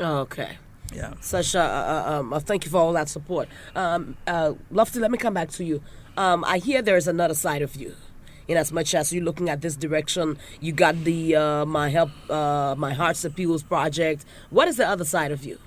Okay. Yeah. Such thank you for all that support. Lofty, let me come back to you. I hear there is another side of you. In as much as you're looking at this direction, you got the my heart's appeals project. What is the other side of you?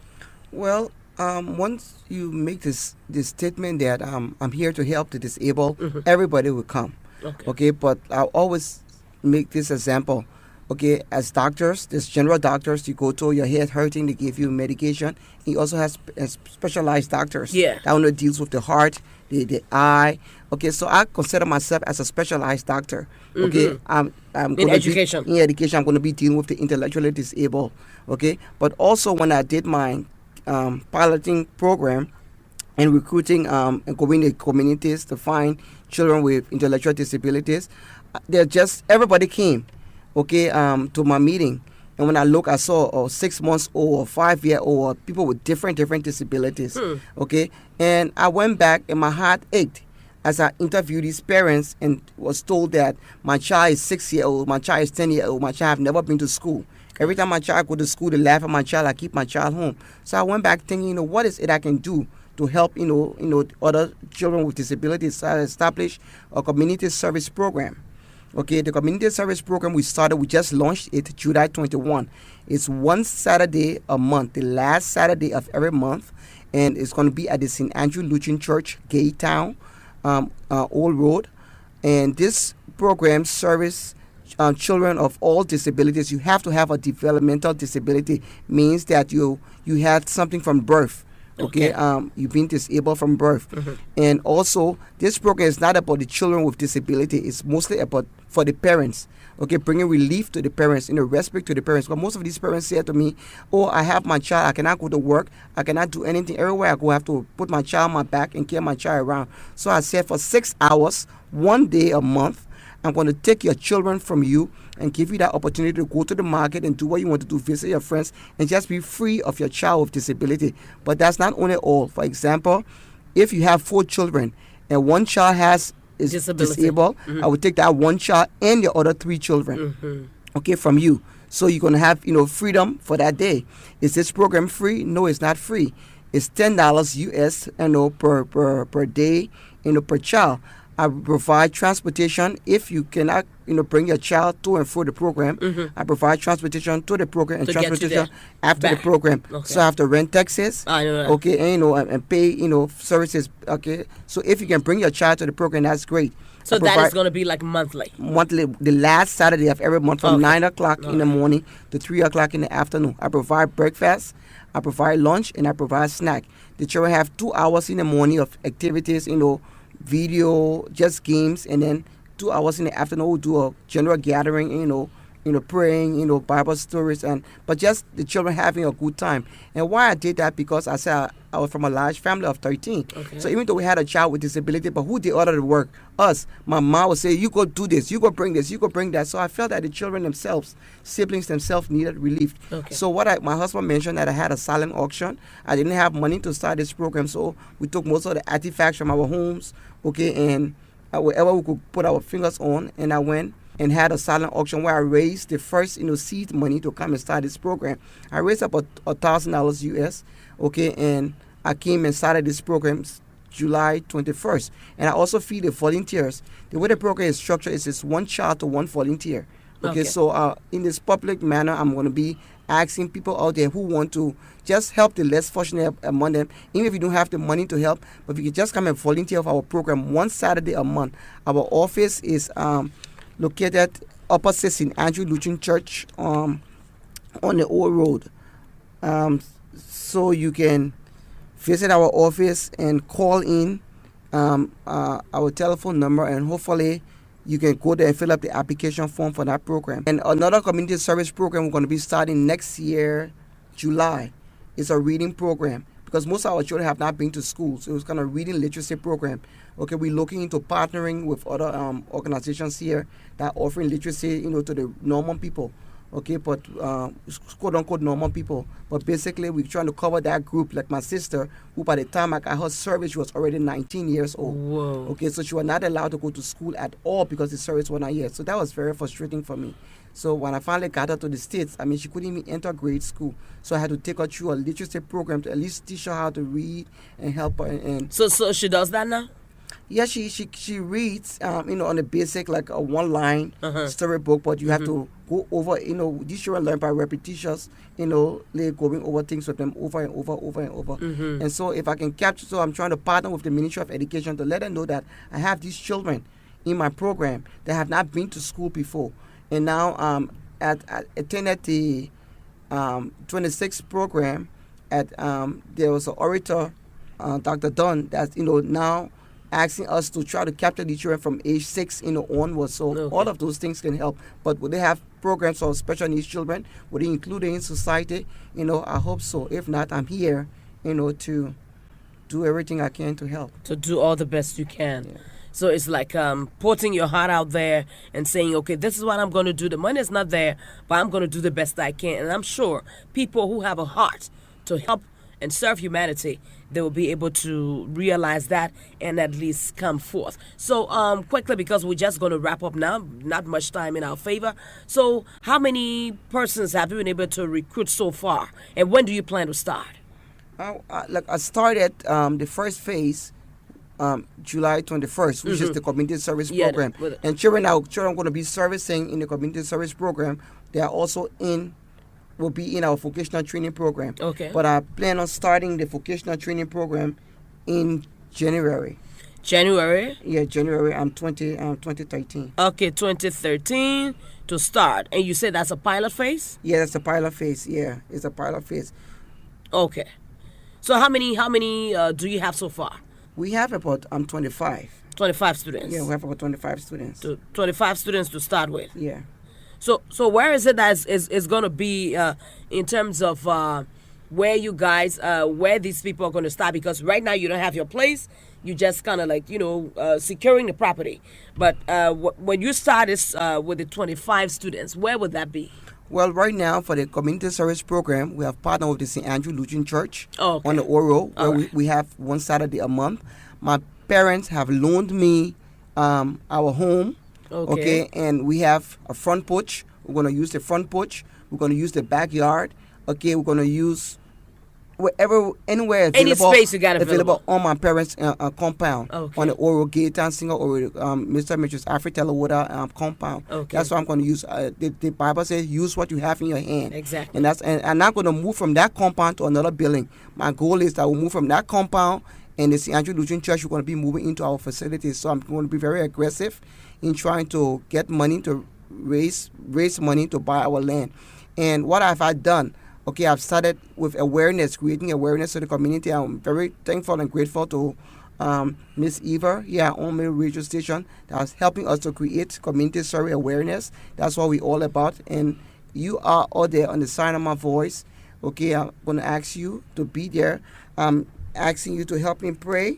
Well, once you make this statement that I'm here to help the disabled, everybody will come. Okay. Okay, but I always make this example. Okay, as doctors, there's general doctors you go to, your head hurting, they give you medication. He also has specialized doctors Yeah. that only deals with the heart, the eye. Okay, so I consider myself as a specialized doctor. Okay, I'm In gonna education. in education, I'm going to be dealing with the intellectually disabled. Okay, but also when I did my piloting program and recruiting and going to communities to find children with intellectual disabilities, they're just everybody came, okay, to my meeting. And when I look, I saw 6 months old or 5 year old people with different disabilities. Okay, and I went back and my heart ached as I interviewed these parents and was told that my child is 6 year old, my child is 10 year old, my child have never been to school. Every time my child go to school, they laugh at my child. I keep my child home. So I went back thinking, what is it I can do to help, other children with disabilities? So I established a community service program. Okay, the community service program we just launched it July 21. It's one Saturday a month, the last Saturday of every month, and it's going to be at the St. Andrew Lutheran Church, Gay Town, Old Road. And this program serves children of all disabilities. You have to have a developmental disability, means that you had something from birth. Okay, you've been disabled from birth. And also this program is not about the children with disability, it's mostly about for the parents. Okay, bringing relief to the parents, respect to the parents. But most of these parents say to me, oh, I have my child, I cannot go to work, I cannot do anything. Everywhere I go, I have to put my child on my back and carry my child around. So I said, for 6 hours, one day a month, I'm going to take your children from you and give you that opportunity to go to the market and do what you want to do, visit your friends, and just be free of your child with disability. But that's not only all. For example, if you have 4 children and one child is Disability. disabled, I would take that one child and your other 3 children, okay, from you. So you're going to have, freedom for that day. Is this program free? No, it's not free. It's $10 US, per day, per child. I provide transportation if you cannot, bring your child to and through the program. I provide transportation to the program and To get you transportation there. after the Back. program. Okay. So I have to rent taxis. I know that. Okay, and pay, services. Okay, so if you can bring your child to the program, that's great. So I that is provide going to be like monthly. the last Saturday of every month from Okay. 9 o'clock in the morning to 3 o'clock in the afternoon. I provide breakfast, I provide lunch, and I provide snack. The children have 2 hours in the morning of activities, video, just games, and then 2 hours in the afternoon we'll do a general gathering, praying, Bible stories, but just the children having a good time. And why I did that, because I said I was from a large family of 13. Okay. So even though we had a child with disability, but who did all of the work? Us. My mom would say, you go do this, you go bring this, you go bring that. So I felt that the children themselves, siblings themselves, needed relief. Okay. So my husband mentioned that I had a silent auction. I didn't have money to start this program, so we took most of the artifacts from our homes, okay, and whatever we could put our fingers on, and I went and had a silent auction where I raised the first, seed money to come and start this program. I raised about $1,000 US, okay, and I came and started this program July 21st. And I also feed the volunteers. The way the program is structured is it's one child to one volunteer. Okay. So in this public manner, I'm going to be asking people out there who want to just help the less fortunate among them, even if you don't have the money to help, but if you can just come and volunteer for our program one Saturday a month. Our office is located opposite St. Andrew Lutheran Church on the Old Road. So you can visit our office and call in our telephone number, and hopefully you can go there and fill up the application form for that program. And another community service program we're going to be starting next year, July, is a reading program, because most of our children have not been to school. So it's kind of reading literacy program. Okay, we're looking into partnering with other organizations here that are offering literacy, to the normal people. okay, but quote unquote normal people. But basically, we're trying to cover that group. Like my sister, who by the time I got her service, she was already 19 years old. Whoa. Okay, so she was not allowed to go to school at all because the service was not here. So that was very frustrating for me. So when I finally got her to the States, I mean, she couldn't even enter grade school. So I had to take her through a literacy program to at least teach her how to read and help her. And So she does that now? yeah, she reads, on the basic, like a one-line storybook, but you have to go over, these children learn by repetitions, they're going over things with them over and over and over. And so if I can capture, so I'm trying to partner with the Ministry of Education to let them know that I have these children in my program that have not been to school before. And now I attended the 26th program there was an orator, Dr. Dunn, that's, now asking us to try to capture the children from age 6 onwards. So all of those things can help. But would they have programs for special needs children? Would they include it in society? I hope so. If not, I'm here, to do everything I can to help. To do all the best you can. Yeah. So it's like putting your heart out there and saying, okay, this is what I'm going to do. The money is not there, but I'm going to do the best I can. And I'm sure people who have a heart to help and serve humanity, they will be able to realize that and at least come forth. So quickly, because we're just going to wrap up now, not much time in our favor. So how many persons have you been able to recruit so far? And when do you plan to start? I started the first phase July 21st, which is the community service program. And children I'm going to be servicing in the community service program, they are also will be in our vocational training program. Okay. But I plan on starting the vocational training program in January. January? Yeah, January 2013. Okay, 2013 to start. And you said that's a pilot phase? Yeah, that's a pilot phase. Yeah, it's a pilot phase. Okay. So how many do you have so far? We have about 25. 25 students? Yeah, we have about 25 students. 25 students to start with? Yeah. So where is it that is going to be in terms of where you guys, where these people are going to start? Because right now you don't have your place. You just kind of like, securing the property. But when you start this with the 25 students, where would that be? Well, right now for the community service program, we have partnered with the St. Andrew Lutheran Church on the Oro, where we have one Saturday a month. My parents have loaned me our home. Okay, and we have a front porch. We're going to use the front porch. We're going to use the backyard. Okay, we're going to use anywhere available. Any space you got available on my parents' compound. Okay. On the Oro Gate and Singer or Mr. and Mrs. Afritella Water compound. Okay. That's what I'm going to use. The Bible says use what you have in your hand. Exactly. And I'm not going to move from that compound to another building. My goal is that we'll move from that compound and the St. Andrew Lutheran Church, we're going to be moving into our facilities. So I'm going to be very aggressive in trying to get money to raise money to buy our land. And what have I done? Okay, I've started with awareness, creating awareness to the community. I'm very thankful and grateful to Miss Eva here on my radio station that was helping us to create community service awareness. That's what we're all about. And you are all there on the side of my voice. Okay, I'm going to ask you to be there. I'm asking you to help me pray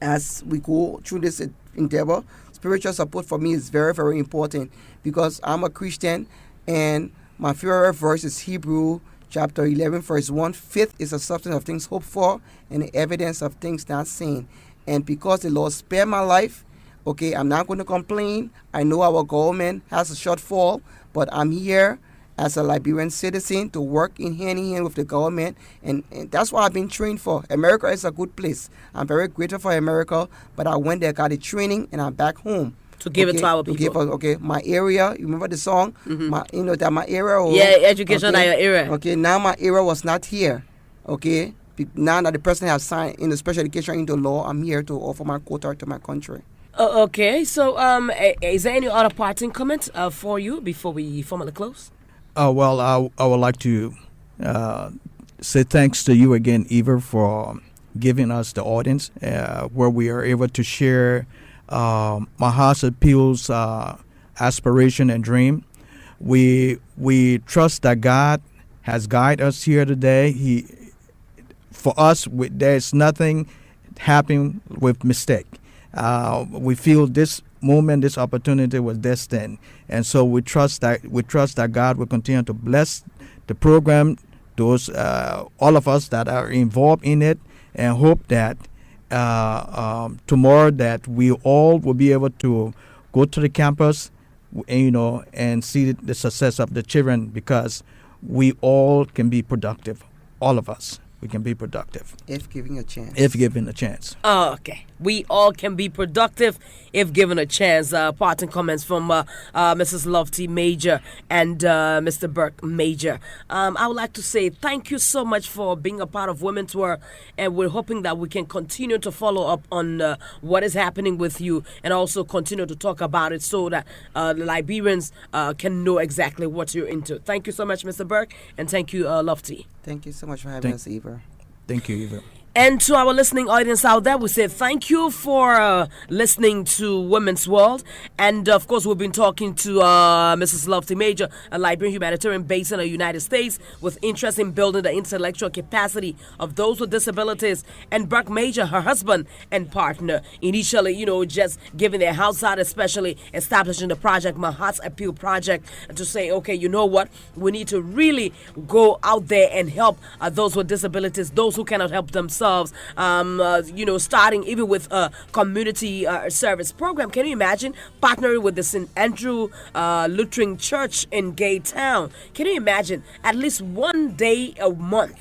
as we go through this endeavor. Spiritual support for me is very, very important because I'm a Christian and my favorite verse is Hebrew chapter 11 verse 1. Faith is the substance of things hoped for and the evidence of things not seen. And because the Lord spared my life, okay, I'm not going to complain. I know our government has a shortfall, but I'm here as a Liberian citizen to work in hand with the government, and that's what I've been trained for. America is a good place. I'm very grateful for America, but I went there, got the training, and I'm back home. To give it to our people. My area, you remember the song? Mm-hmm. That my area. Education at your area. Okay, now my area was not here. Okay, now that the president has signed in the special education into law, I'm here to offer my quota to my country. Okay, so is there any other parting comment for you before we formally close? Well, I would like to say thanks to you again, Eva, for giving us the audience where we are able to share Mahasa Peel's aspiration and dream. We trust that God has guided us here today. For us, there's nothing happening with mistake. We feel this moment, this opportunity was destined. And so we trust that God will continue to bless the program, those all of us that are involved in it, and hope that tomorrow that we all will be able to go to the campus, and see the success of the children, because we all can be productive. All of us, we can be productive if given a chance. If given a chance. Oh, okay. We all can be productive if given a chance. Parting comments from Mrs. Lofty Major and Mr. Burke Major. I would like to say thank you so much for being a part of Women's World, and we're hoping that we can continue to follow up on what is happening with you, and also continue to talk about it so that the Liberians can know exactly what you're into. Thank you so much, Mr. Burke, and thank you, Lofty. Thank you so much for having us, Eva. Thank you, Eva. And to our listening audience out there, we say thank you for listening to Women's World. And of course, we've been talking to Mrs. Lofty Major, a Liberian humanitarian based in the United States with interest in building the intellectual capacity of those with disabilities, and Burke Major, her husband and partner, initially, just giving their house out, especially establishing the project, My Heart's Appeal Project, to say, okay, you know what, we need to really go out there and help those with disabilities, those who cannot help themselves. Starting even with a community service program. Can you imagine partnering with the St. Andrew Lutheran Church in Gay Town? Can you imagine at least one day a month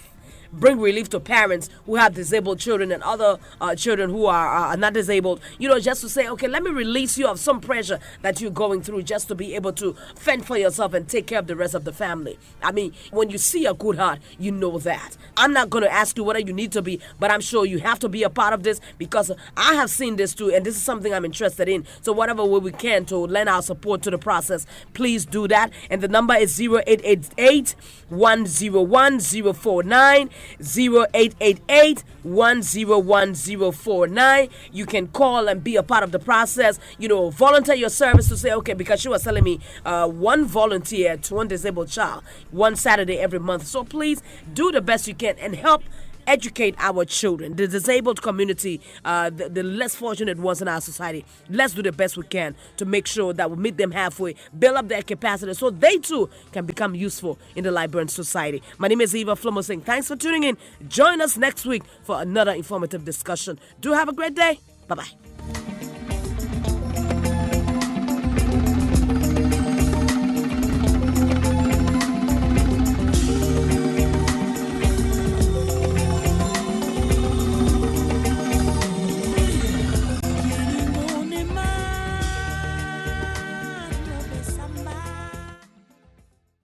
bring relief to parents who have disabled children and other children who are not disabled, just to say, okay, let me release you of some pressure that you're going through, just to be able to fend for yourself and take care of the rest of the family. I mean, when you see a good heart, you know that. I'm not going to ask you whether you need to be, but I'm sure you have to be a part of this, because I have seen this too, and this is something I'm interested in. So whatever way we can to lend our support to the process, please do that. And the number is 0888 101 049. 0888 101 You can call and be a part of the process. Volunteer your service to say, okay, because she was telling me one volunteer to one disabled child, one Saturday every month. So please do the best you can and help educate our children, the disabled community, the less fortunate ones in our society. Let's do the best we can to make sure that we meet them halfway, build up their capacity so they too can become useful in the Liberian society. My name is Eva Flomo saying thanks for tuning in. Join us next week for another informative discussion. Do have a great day. Bye-bye.